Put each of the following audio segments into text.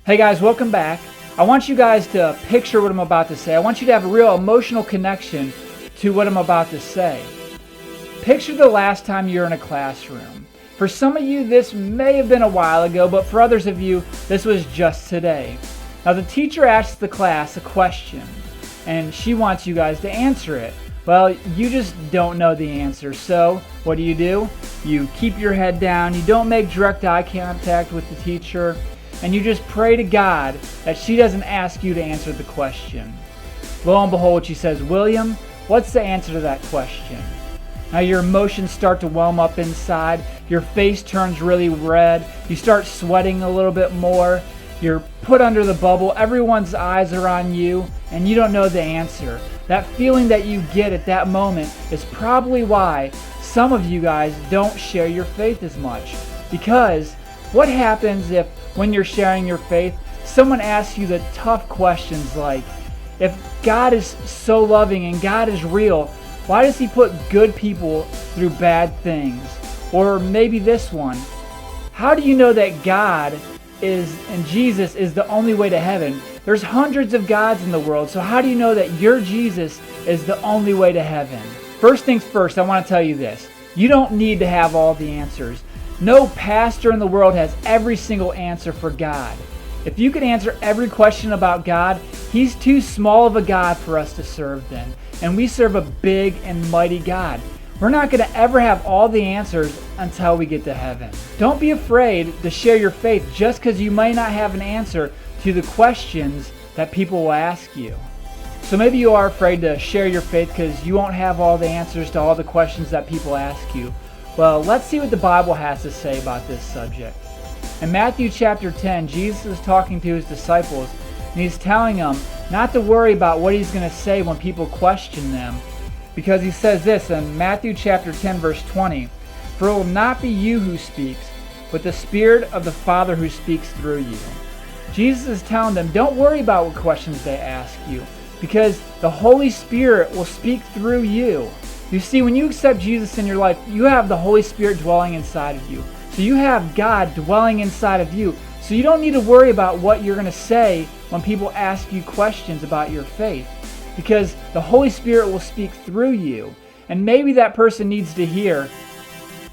Hey guys, welcome back. I want you guys to picture what I'm about to say. I want you to have a real emotional connection to what I'm about to say. Picture the last time you were in a classroom. For some of you, this may have been a while ago, but for others of you, this was just today. Now the teacher asks the class a question, and she wants you guys to answer it. Well, you just don't know the answer, so what do? You keep your head down, you don't make direct eye contact with the teacher, and you just pray to God that she doesn't ask you to answer the question. Lo and behold, she says, "William, what's the answer to that question?" Now your emotions start to whelm up inside, your face turns really red, you start sweating a little bit more, you're put under the bubble, everyone's eyes are on you, and you don't know the answer. That feeling that you get at that moment is probably why some of you guys don't share your faith as much. Because what happens if, when you're sharing your faith, someone asks you the tough questions like, if God is so loving and God is real, why does He put good people through bad things? Or maybe this one, how do you know that God is and Jesus is the only way to heaven? There's hundreds of gods in the world, so how do you know that your Jesus is the only way to heaven? First things first, I want to tell you this. You don't need to have all the answers. No pastor in the world has every single answer for God. If you could answer every question about God, He's too small of a God for us to serve then. And we serve a big and mighty God. We're not going to ever have all the answers until we get to heaven. Don't be afraid to share your faith just because you might not have an answer to the questions that people will ask you. So maybe you are afraid to share your faith because you won't have all the answers to all the questions that people ask you. Well, let's see what the Bible has to say about this subject. In Matthew chapter 10, Jesus is talking to His disciples, and He's telling them not to worry about what He's going to say when people question them. Because He says this in Matthew chapter 10, verse 20, "For it will not be you who speaks, but the Spirit of the Father who speaks through you." Jesus is telling them, don't worry about what questions they ask you, because the Holy Spirit will speak through you. You see, when you accept Jesus in your life, you have the Holy Spirit dwelling inside of you. So you have God dwelling inside of you. So you don't need to worry about what you're going to say when people ask you questions about your faith, because the Holy Spirit will speak through you. And maybe that person needs to hear,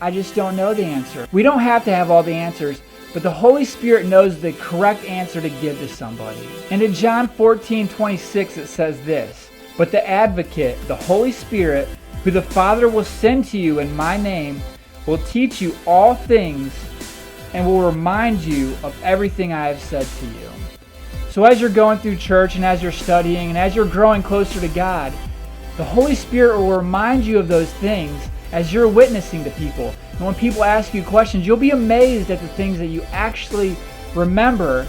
"I just don't know the answer." We don't have to have all the answers, but the Holy Spirit knows the correct answer to give to somebody. And in John 14:26 it says this, "But the Advocate, the Holy Spirit, who the Father will send to you in my name, will teach you all things and will remind you of everything I have said to you." So as you're going through church and as you're studying and as you're growing closer to God, the Holy Spirit will remind you of those things as you're witnessing to people. And when people ask you questions, you'll be amazed at the things that you actually remember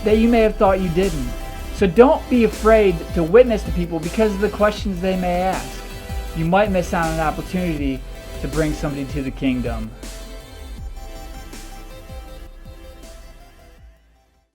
that you may have thought you didn't. So don't be afraid to witness to people because of the questions they may ask. You might miss out on an opportunity to bring somebody to the kingdom.